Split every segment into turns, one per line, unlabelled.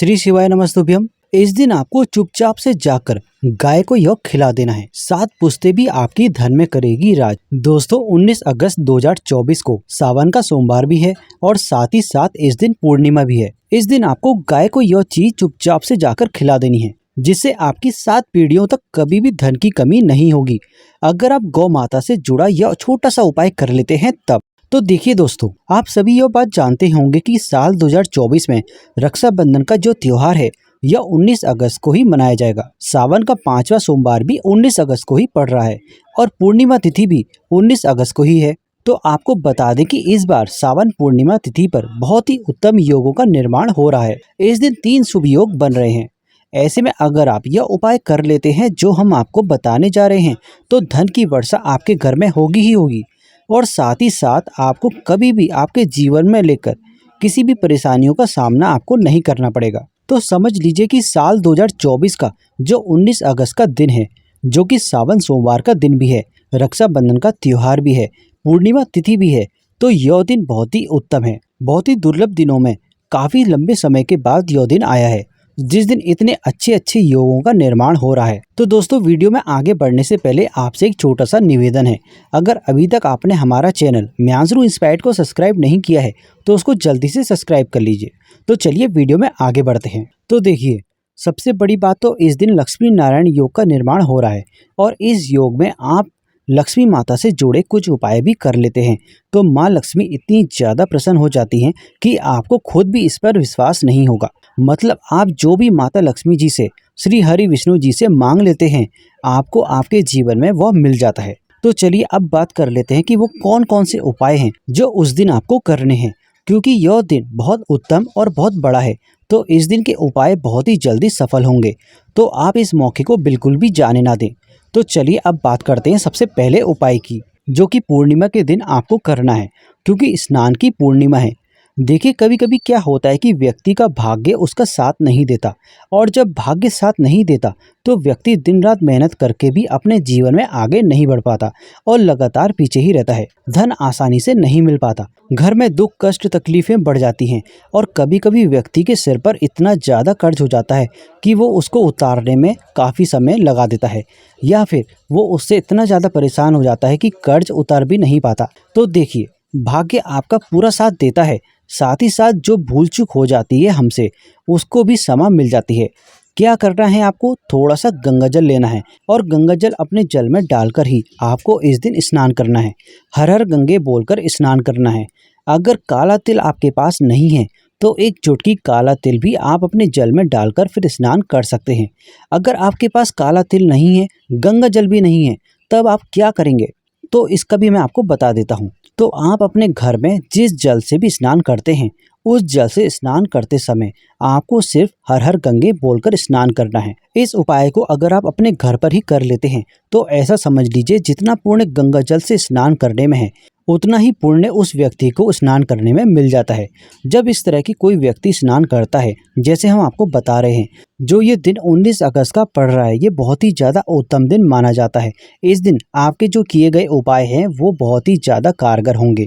श्री शिवाय नमस्तुभ्यम। इस दिन आपको चुपचाप से जाकर गाय को यह खिला देना है। 7 पुश्ते भी आपकी धन में करेगी राज। दोस्तों 19 अगस्त 2024 को सावन का सोमवार भी है और साथ ही साथ इस दिन पूर्णिमा भी है। इस दिन आपको गाय को यह चीज चुपचाप से जाकर खिला देनी है, जिससे आपकी 7 पीढ़ियों तक कभी भी धन की कमी नहीं होगी। अगर आप गौ माता से जुड़ा यह छोटा सा उपाय कर लेते हैं तब तो देखिए दोस्तों, आप सभी यह बात जानते होंगे कि साल 2024 में रक्षाबंधन का जो त्योहार है यह 19 अगस्त को ही मनाया जाएगा। सावन का 5वां सोमवार भी 19 अगस्त को ही पड़ रहा है और पूर्णिमा तिथि भी 19 अगस्त को ही है। तो आपको बता दें कि इस बार सावन पूर्णिमा तिथि पर बहुत ही उत्तम योगों का निर्माण हो रहा है। इस दिन 3 शुभ योग बन रहे हैं। ऐसे में अगर आप यह उपाय कर लेते हैं जो हम आपको बताने जा रहे हैं तो धन की वर्षा आपके घर में होगी ही होगी और साथ ही साथ आपको कभी भी आपके जीवन में लेकर किसी भी परेशानियों का सामना आपको नहीं करना पड़ेगा। तो समझ लीजिए कि साल 2024 का जो 19 अगस्त का दिन है, जो कि सावन सोमवार का दिन भी है, रक्षाबंधन का त्योहार भी है, पूर्णिमा तिथि भी है, तो यह दिन बहुत ही उत्तम है। बहुत ही दुर्लभ दिनों में काफ़ी लंबे समय के बाद यह दिन आया है, जिस दिन इतने अच्छे योगों का निर्माण हो रहा है। तो दोस्तों वीडियो में आगे बढ़ने से पहले आपसे एक छोटा सा निवेदन है। अगर अभी तक आपने हमारा चैनल म्यांसरू इंस्पायर्ड को सब्सक्राइब नहीं किया है तो उसको जल्दी से सब्सक्राइब कर लीजिए। तो चलिए वीडियो में आगे बढ़ते हैं। तो देखिए, सबसे बड़ी बात तो इस दिन लक्ष्मी नारायण योग का निर्माण हो रहा है और इस योग में आप लक्ष्मी माता से जुड़े कुछ उपाय भी कर लेते हैं तो माँ लक्ष्मी इतनी ज़्यादा प्रसन्न हो जाती हैं कि आपको खुद भी इस पर विश्वास नहीं होगा। मतलब आप जो भी माता लक्ष्मी जी से, श्री हरि विष्णु जी से मांग लेते हैं, आपको आपके जीवन में वह मिल जाता है। तो चलिए अब बात कर लेते हैं कि वो कौन कौन से उपाय हैं जो उस दिन आपको करने हैं, क्योंकि यह दिन बहुत उत्तम और बहुत बड़ा है। तो इस दिन के उपाय बहुत ही जल्दी सफल होंगे, तो आप इस मौके को बिल्कुल भी जाने ना दें। तो चलिए अब बात करते हैं सबसे पहले उपाय की, जो कि पूर्णिमा के दिन आपको करना है, क्योंकि स्नान की पूर्णिमा है। देखिए कभी कभी क्या होता है कि व्यक्ति का भाग्य उसका साथ नहीं देता, और जब भाग्य साथ नहीं देता तो व्यक्ति दिन रात मेहनत करके भी अपने जीवन में आगे नहीं बढ़ पाता और लगातार पीछे ही रहता है। धन आसानी से नहीं मिल पाता, घर में दुख कष्ट तकलीफें बढ़ जाती हैं और कभी कभी व्यक्ति के सिर पर इतना ज़्यादा कर्ज हो जाता है कि वो उसको उतारने में काफ़ी समय लगा देता है, या फिर वो उससे इतना ज़्यादा परेशान हो जाता है कि कर्ज उतार भी नहीं पाता। तो देखिए, भाग्य आपका पूरा साथ देता है, साथ ही साथ जो भूल चूक हो जाती है हमसे उसको भी क्षमा मिल जाती है। क्या करना है, आपको थोड़ा सा गंगा जल लेना है और गंगा जल अपने जल में डालकर ही आपको इस दिन स्नान करना है। हर हर गंगे बोलकर स्नान करना है। अगर काला तिल आपके पास नहीं है तो एक चुटकी काला तिल भी आप अपने जल में डालकर फिर स्नान कर सकते हैं। अगर आपके पास काला तिल नहीं है, गंगा जल भी नहीं है, तब आप क्या करेंगे तो इसका भी मैं आपको बता देता हूँ। तो आप अपने घर में जिस जल से भी स्नान करते हैं उस जल से स्नान करते समय आपको सिर्फ हर हर गंगे बोलकर स्नान करना है। इस उपाय को अगर आप अपने घर पर ही कर लेते हैं तो ऐसा समझ लीजिए जितना पुण्य गंगा जल से स्नान करने में है उतना ही पुण्य उस व्यक्ति को स्नान करने में मिल जाता है। जब इस तरह की कोई व्यक्ति स्नान करता है, जैसे हम आपको बता रहे हैं, जो ये दिन 19 अगस्त का पड़ रहा है, ये बहुत ही ज़्यादा उत्तम दिन माना जाता है। इस दिन आपके जो किए गए उपाय हैं वो बहुत ही ज़्यादा कारगर होंगे।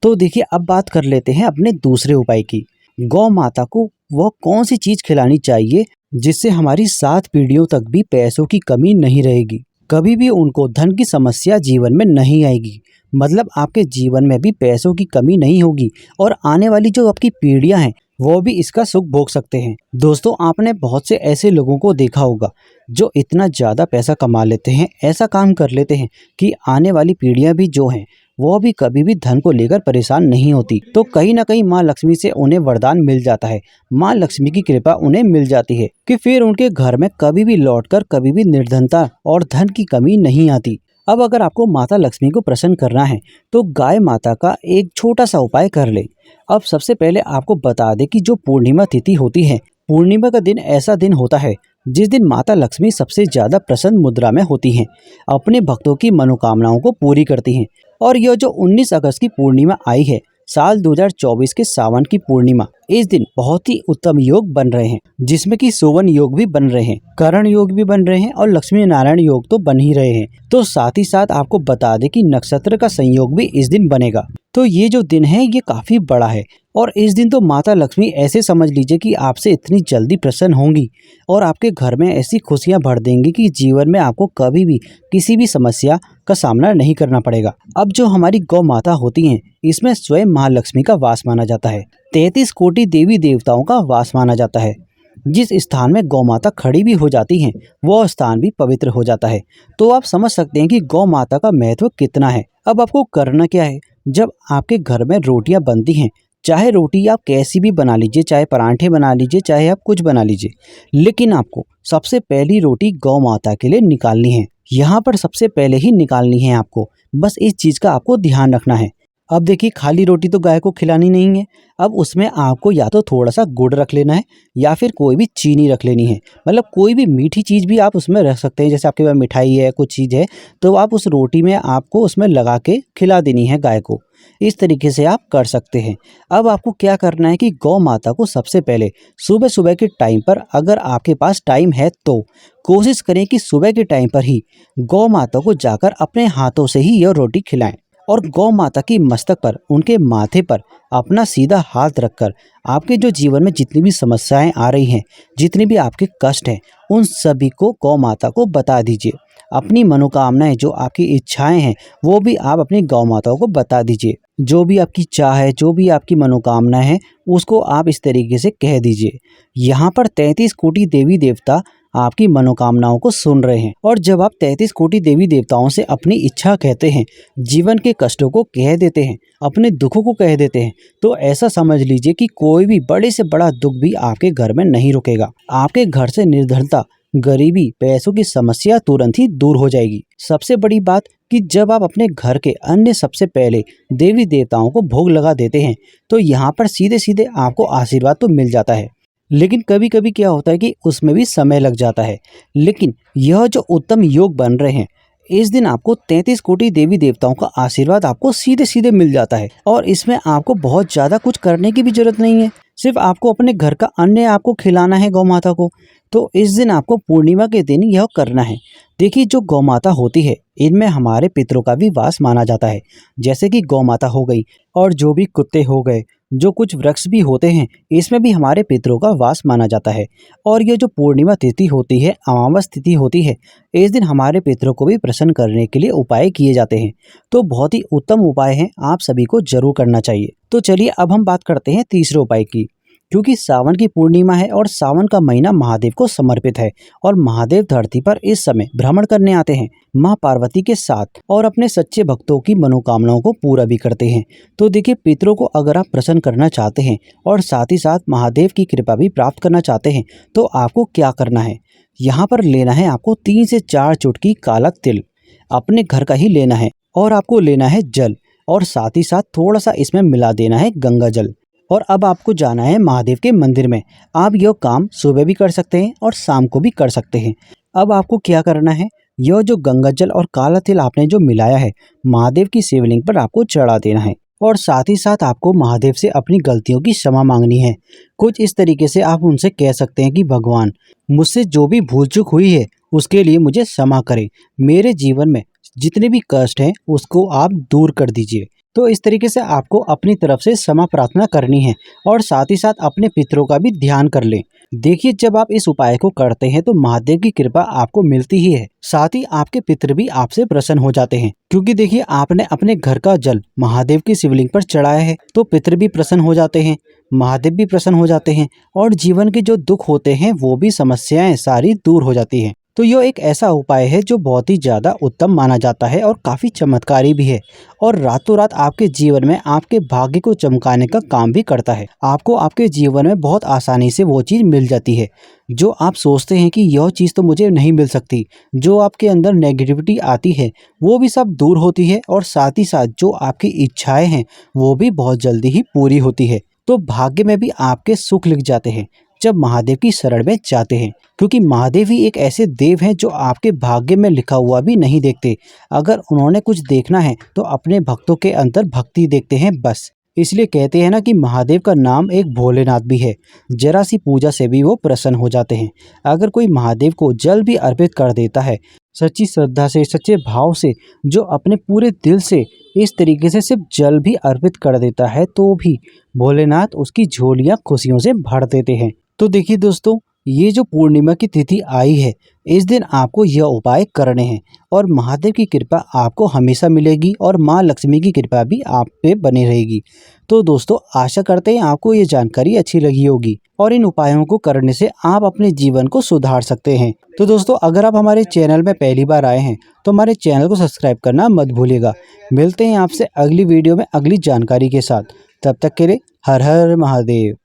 तो देखिए अब बात कर लेते हैं अपने दूसरे उपाय की। गौ माता को वह कौन सी चीज़ खिलानी चाहिए जिससे हमारी 7 पीढ़ियों तक भी पैसों की कमी नहीं रहेगी, कभी भी उनको धन की समस्या जीवन में नहीं आएगी। मतलब आपके जीवन में भी पैसों की कमी नहीं होगी और आने वाली जो आपकी पीढ़ियां हैं वो भी इसका सुख भोग सकते हैं। दोस्तों आपने बहुत से ऐसे लोगों को देखा होगा जो इतना ज़्यादा पैसा कमा लेते हैं, ऐसा काम कर लेते हैं कि आने वाली पीढ़ियां भी जो हैं वो भी कभी भी धन को लेकर परेशान नहीं होती। तो कहीं ना कहीं माँ लक्ष्मी से उन्हें वरदान मिल जाता है, माँ लक्ष्मी की कृपा उन्हें मिल जाती है कि फिर उनके घर में कभी भी लौटकर कभी भी निर्धनता और धन की कमी नहीं आती। अब अगर आपको माता लक्ष्मी को प्रसन्न करना है तो गाय माता का एक छोटा सा उपाय कर ले। अब सबसे पहले आपको बता दें कि जो पूर्णिमा तिथि होती है, पूर्णिमा का दिन ऐसा दिन होता है जिस दिन माता लक्ष्मी सबसे ज़्यादा प्रसन्न मुद्रा में होती हैं, अपने भक्तों की मनोकामनाओं को पूरी करती हैं। और यह जो 19 अगस्त की पूर्णिमा आई है, साल 2024 के सावन की पूर्णिमा। इस दिन बहुत ही उत्तम योग बन रहे हैं, जिसमें कि सुवन योग भी बन रहे हैं, करण योग भी बन रहे हैं और लक्ष्मी नारायण योग तो बन ही रहे हैं। तो साथ ही साथ आपको बता दें कि नक्षत्र का संयोग भी इस दिन बनेगा। तो ये जो दिन है ये काफी बड़ा है और इस दिन तो माता लक्ष्मी ऐसे समझ लीजिए कि आपसे इतनी जल्दी प्रसन्न होंगी और आपके घर में ऐसी खुशियां भर देंगी कि जीवन में आपको कभी भी किसी भी समस्या का सामना नहीं करना पड़ेगा। अब जो हमारी गौ माता होती हैं, इसमें स्वयं महालक्ष्मी का वास माना जाता है। 33 कोटि देवी देवताओं का वास माना जाता है। जिस स्थान में गौ माता खड़ी भी हो जाती हैं, वह स्थान भी पवित्र हो जाता है। तो आप समझ सकते हैं कि गौ माता का महत्व कितना है। अब आपको करना क्या है, जब आपके घर में रोटियां बनती हैं, चाहे रोटी आप कैसी भी बना लीजिए, चाहे परांठे बना लीजिए, चाहे आप कुछ बना लीजिए, लेकिन आपको सबसे पहली रोटी गौ माता के लिए निकालनी है। यहाँ पर सबसे पहले ही निकालनी है आपको, बस इस चीज़ का आपको ध्यान रखना है। अब देखिए, खाली रोटी तो गाय को खिलानी नहीं है। अब उसमें आपको या तो थोड़ा सा गुड़ रख लेना है या फिर कोई भी चीनी रख लेनी है। मतलब कोई भी मीठी चीज़ भी आप उसमें रख सकते हैं। जैसे आपके पास मिठाई है, कुछ चीज़ है, तो आप उस रोटी में आपको उसमें लगा के खिला देनी है गाय को। इस तरीके से आप कर सकते हैं। अब आपको क्या करना है कि गौ माता को सबसे पहले सुबह सुबह के टाइम पर, अगर आपके पास टाइम है तो कोशिश करें कि सुबह के टाइम पर ही गौ माता को जाकर अपने हाथों से ही यह रोटी खिलाएं और गौ माता की मस्तक पर, उनके माथे पर अपना सीधा हाथ रखकर आपके जो जीवन में जितनी भी समस्याएं आ रही हैं, जितने भी आपके कष्ट हैं, उन सभी को गौ माता को बता दीजिए। अपनी मनोकामनाएं, जो आपकी इच्छाएं हैं, वो भी आप अपनी गौ माताओं को बता दीजिए। जो भी आपकी चाह है, जो भी आपकी मनोकामना है, उसको आप इस तरीके से कह दीजिए। यहाँ पर 33 कोटि देवी देवता आपकी मनोकामनाओं को सुन रहे हैं और जब आप 33 कोटि देवी देवताओं से अपनी इच्छा कहते हैं, जीवन के कष्टों को कह देते हैं, अपने दुखों को कह देते हैं, तो ऐसा समझ लीजिए कि कोई भी बड़े से बड़ा दुख भी आपके घर में नहीं रुकेगा। आपके घर से निर्धनता, गरीबी, पैसों की समस्या तुरंत ही दूर हो जाएगी। सबसे बड़ी बात कि जब आप अपने घर के अन्य सबसे पहले देवी देवताओं को भोग लगा देते हैं, तो यहाँ पर सीधे सीधे आपको आशीर्वाद तो मिल जाता है। लेकिन कभी कभी क्या होता है कि उसमें भी समय लग जाता है। लेकिन यह जो उत्तम योग बन रहे हैं, इस दिन आपको 33 कोटि देवी देवताओं का आशीर्वाद आपको सीधे सीधे मिल जाता है और इसमें आपको बहुत ज़्यादा कुछ करने की भी जरूरत नहीं है। सिर्फ आपको अपने घर का अन्न आपको खिलाना है गौ माता को। तो इस दिन आपको पूर्णिमा के दिन यह करना है। देखिए, जो गौ माता होती है, इनमें हमारे पितरों का भी वास माना जाता है। जैसे कि गौ माता हो गई और जो भी कुत्ते हो गए, जो कुछ वृक्ष भी होते हैं, इसमें भी हमारे पितरों का वास माना जाता है। और ये जो पूर्णिमा तिथि होती है, अमावस तिथि होती है, इस दिन हमारे पितरों को भी प्रसन्न करने के लिए उपाय किए जाते हैं। तो बहुत ही उत्तम उपाय हैं, आप सभी को जरूर करना चाहिए। तो चलिए अब हम बात करते हैं तीसरे उपाय की। क्योंकि सावन की पूर्णिमा है और सावन का महीना महादेव को समर्पित है और महादेव धरती पर इस समय भ्रमण करने आते हैं माँ पार्वती के साथ और अपने सच्चे भक्तों की मनोकामनाओं को पूरा भी करते हैं। तो देखिए, पितरों को अगर आप प्रसन्न करना चाहते हैं और साथ ही साथ महादेव की कृपा भी प्राप्त करना चाहते हैं, तो आपको क्या करना है, यहाँ पर लेना है आपको 3 से 4 चुटकी काला तिल, अपने घर का ही लेना है और आपको लेना है जल और साथ ही साथ थोड़ा सा इसमें मिला देना है गंगा जल। और अब आपको जाना है महादेव के मंदिर में। आप यह काम सुबह भी कर सकते हैं और शाम को भी कर सकते हैं। अब आपको क्या करना है, यह जो गंगा जल और काला तिल आपने जो मिलाया है, महादेव की शिवलिंग पर आपको चढ़ा देना है और साथ ही साथ आपको महादेव से अपनी गलतियों की क्षमा मांगनी है। कुछ इस तरीके से आप उनसे कह सकते हैं कि भगवान, मुझसे जो भी भूल चूक हुई है उसके लिए मुझे क्षमा करें। मेरे जीवन में जितने भी कष्ट हैं उसको आप दूर कर दीजिए। तो इस तरीके से आपको अपनी तरफ से क्षमा प्रार्थना करनी है और साथ ही साथ अपने पितरों का भी ध्यान कर लें। देखिए, जब आप इस उपाय को करते हैं तो महादेव की कृपा आपको मिलती ही है, साथ ही आपके पितर भी आपसे प्रसन्न हो जाते हैं। क्योंकि देखिए, आपने अपने घर का जल महादेव की शिवलिंग पर चढ़ाया है, तो पितर भी प्रसन्न हो जाते हैं, महादेव भी प्रसन्न हो जाते हैं और जीवन के जो दुख होते हैं, वो भी समस्याएं सारी दूर हो जाती हैं। तो यह एक ऐसा उपाय है जो बहुत ही ज़्यादा उत्तम माना जाता है और काफ़ी चमत्कारी भी है और रातों रात आपके जीवन में आपके भाग्य को चमकाने का काम भी करता है। आपको आपके जीवन में बहुत आसानी से वो चीज़ मिल जाती है जो आप सोचते हैं कि यह चीज़ तो मुझे नहीं मिल सकती। जो आपके अंदर नेगेटिविटी आती है वो भी सब दूर होती है और साथ ही साथ जो आपकी इच्छाएँ हैं वो भी बहुत जल्दी ही पूरी होती है। तो भाग्य में भी आपके सुख लिख जाते हैं जब महादेव की शरण में जाते हैं, क्योंकि महादेव ही एक ऐसे देव हैं जो आपके भाग्य में लिखा हुआ भी नहीं देखते। अगर उन्होंने कुछ देखना है तो अपने भक्तों के अंदर भक्ति देखते हैं बस। इसलिए कहते हैं ना कि महादेव का नाम एक भोलेनाथ भी है। जरा सी पूजा से भी वो प्रसन्न हो जाते हैं। अगर कोई महादेव को जल भी अर्पित कर देता है सच्ची श्रद्धा से, सच्चे भाव से, जो अपने पूरे दिल से इस तरीके से सिर्फ जल भी अर्पित कर देता है, तो भी भोलेनाथ उसकी झोलियां खुशियों से भर देते हैं। तो देखिए दोस्तों, ये जो पूर्णिमा की तिथि आई है, इस दिन आपको यह उपाय करने हैं और महादेव की कृपा आपको हमेशा मिलेगी और माँ लक्ष्मी की कृपा भी आप पे बनी रहेगी। तो दोस्तों, आशा करते हैं आपको ये जानकारी अच्छी लगी होगी और इन उपायों को करने से आप अपने जीवन को सुधार सकते हैं। तो दोस्तों, अगर आप हमारे चैनल में पहली बार आए हैं तो हमारे चैनल को सब्सक्राइब करना मत भूलिएगा। मिलते हैं आपसे अगली वीडियो में अगली जानकारी के साथ। तब तक के लिए हर हर महादेव।